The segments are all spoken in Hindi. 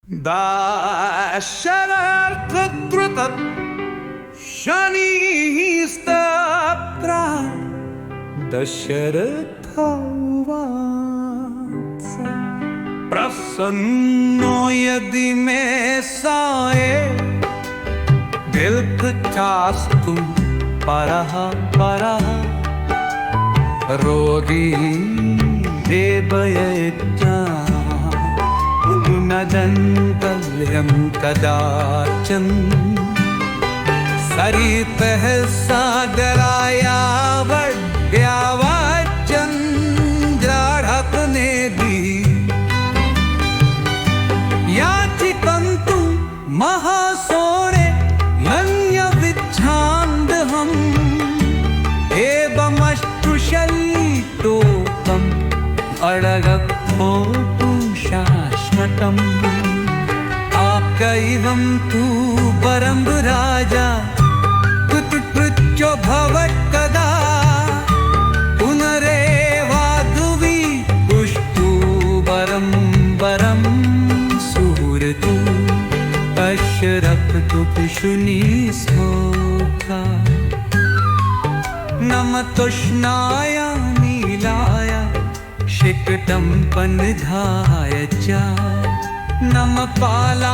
दाशरर्थकृतत् शनिस्तप्त्रा दशरथोवाच प्रसन्नो यदि मे साये दीर्घचास्तु परः रोगी देवयज्ञा न दन्तव्यं कदाचन सरितः सागराया वड्यावाचन्द्राढकने दी याचिकन्तु महासोणे नन्यविच्छान्दहम् एवमश्रुशल्लितोकम् अडगप्पोतु शाश्वतम् आकैवं तु परं राजा कृत्यो भवत्कदा पुनरेवाधुवि पुष्टु वरं वरं सुहृतु अश्रक्तु पिशुनि स्मोका नमतुष्णाय नीलाय शिकटं पन्धाय च नम पालाहुलेपाय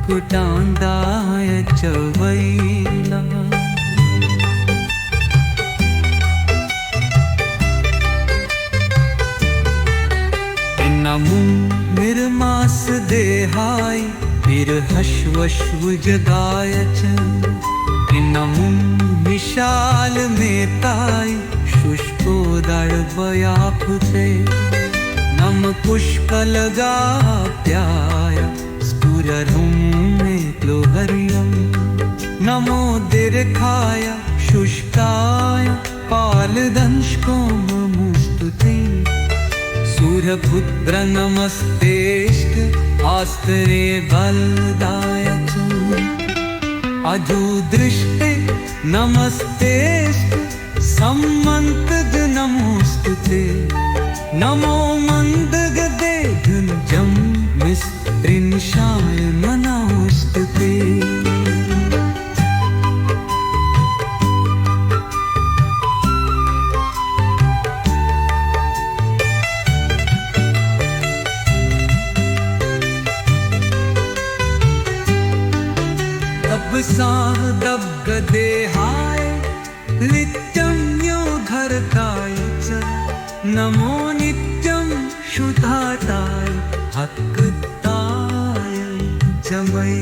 कुटान्दाय च वैला नमो निर्मास देहाय विरहश्वश्वजगाय च नमो विशाल मेताय शुष्कोदर्भयाफुते नम पुष्कलगाप्याय स्फुररुं मे क्लोहर्यं नमो दीर्घाय शुष्काय पालदंशकोममुस्तुते सूर्यपुत्र नमस्तेष्ट आस्त्रे बलदाय च अजोदृष्टे नमस्तेष्ट सम्मन्तग नमोस्तुते नमो मन्दगदे गुञ्जं विस्त्रिंशाय मनोस्तुते दब्गदेहाय नित्यं योधरताय च नमो नित्यं शुद्धाताय हक्ताय च वै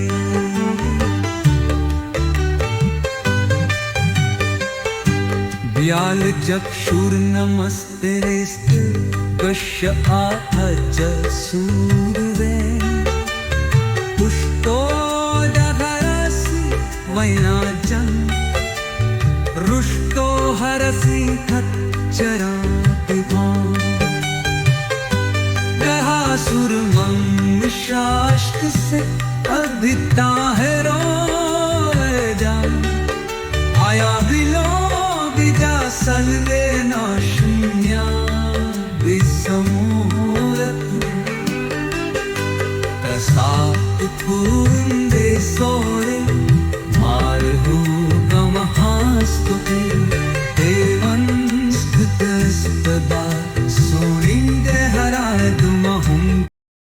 व्याल चक्षुर्नमस्तेस्ते कश्य आहज सूर्वे पुष्टोदधरसि वैनाजन् रुष्टो हरसि खच्चरातिभां गहासुरमंशाष्टसे अभिता है रोजा आया विलो विजा सल्वे न शून्या विसमूलतु तसातु